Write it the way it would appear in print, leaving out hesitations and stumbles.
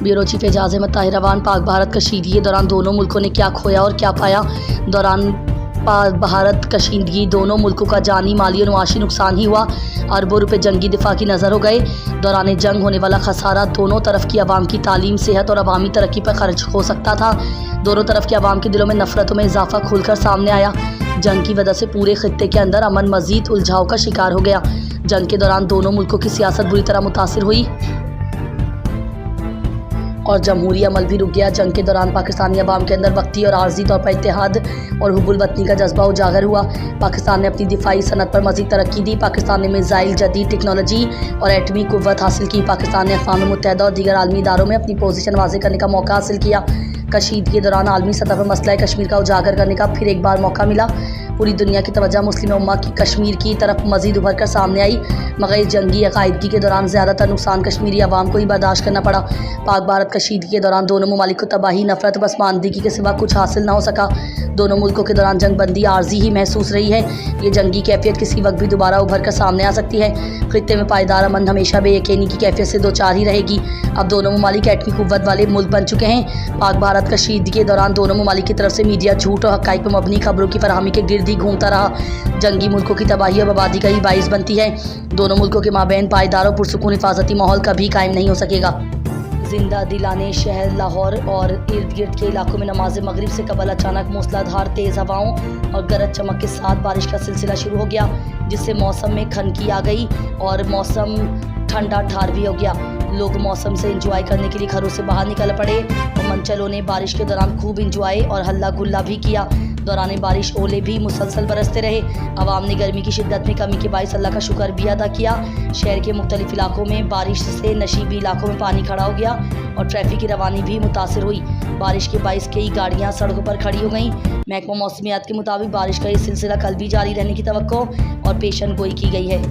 Bureau chief Ejaz Ahmed Tahir Awan. Pak Bharat कशीदगी के दौरान दोनों मुल्कों ने क्या खोया और क्या पाया। दौरान पाक भारत कशीदगी दोनों मुल्कों का जानी, माली और मुआशी नुकसान ही हुआ। अरबों रुपए जंगी दिफा की नज़र हो गए। दौरान जंग होने वाला खसारा दोनों तरफ की आवाम की तालीम, सेहत और अवामी तरक्की पर खर्च हो सकता था। दोनों तरफ के आवाम के दिलों में नफरतों में इजाफा खुलकर सामने आया। जंग की वजह से पूरे खित्ते के अंदर अमन मजीद उलझाव का शिकार हो गया। जंग के दौरान दोनों मुल्कों की सियासत बुरी तरह मुतासिर हुई और जमहूरी अमल भी रुक गया। जंग के दौरान पाकिस्तानी अवाम के अंदर वक्ती और आर्जी तौर पर इत्तेहाद और हुब्बुल वतनी का जज्बा उजागर हुआ। पाकिस्तान ने अपनी दिफाई सनत पर मज़ीद तरक्की दी। पाकिस्तान ने मिसाइल, जदीद टेक्नोलॉजी और एटमी कुव्वत हासिल की। पाकिस्तान ने अक़वाम मुत्तहिदा और दीगर आलमी इदारों में अपनी पोजीशन वाज़ेह करने का मौका हासिल किया। कशीदगी के दौरान आलमी सतह पर मसला कश्मीर का उजागर करने का फिर एक बार मौका मिला। पूरी दुनिया की तवज्जो मुस्लिम उम्मा की कश्मीर की तरफ मज़ीद उभर कर सामने आई, मगर इस जंगी अकायदगी के दौरान ज़्यादातर नुकसान कश्मीरी अवाम को ही बर्दाश्त करना पड़ा। पाक भारत कशीदगी के दौरान दोनों ममालिक को तबाही, नफरत, पसमानदगी के सिवा कुछ हासिल ना हो सका। दोनों मुल्कों के दौरान जंग बंदी आर्जी ही महसूस रही है। ये जंगी कैफियत किसी वक्त भी दोबारा उभर कर सामने आ सकती है। खित्ते में पायदार अमन हमेशा बेयकीनी की कैफियत से दो चार ही रहेगी। अब दोनों ममालिक एटमी कुव्वत वाले मुल्क बन चुके हैं। पाक भारत कशीदगी के दौरान दोनों ममालिक की तरफ से मीडिया झूठ और हक़ाइक़ पर मबनी खबरों की फराहमी के गिर्द ही घूमता रहा। जंगी मुल्कों की तबाही और बर्बादी का ही बाइस बनती है। दोनों मुल्कों के माबैन पायदार और पुरसुकून हिफाजती माहौल कभी कायम नहीं हो सकेगा। जिंदा दिलाने शहर लाहौर और इर्द गिर्द के इलाकों में नमाज मगरिब से कबल अचानक मूसलाधार तेज़ हवाओं और गरज चमक के साथ बारिश का सिलसिला शुरू हो गया, जिससे मौसम में खनकी आ गई और मौसम ठंडा ठार भी हो गया। लोग मौसम से इंजॉय करने के लिए घरों से बाहर निकल पड़े और मनचलों ने बारिश के दौरान खूब इंजॉय और हल्ला गुल्ला भी किया। दौरान बारिश ओले भी मुसलसल बरसते रहे। अवाम ने गर्मी की शिद्दत में कमी के बाइस अल्लाह का शुक्र भी अदा किया। शहर के मुख्तलिफ इलाकों में बारिश से नशीबी इलाकों में पानी खड़ा हो गया और ट्रैफिक की रवानी भी मुतासिर हुई। बारिश के बाइस कई गाड़ियां सड़कों पर खड़ी हो गईं। महकमा मौसमियात के मुताबिक बारिश का ये सिलसिला कल भी जारी रहने की तवक्को और पेशन गोई की गई है।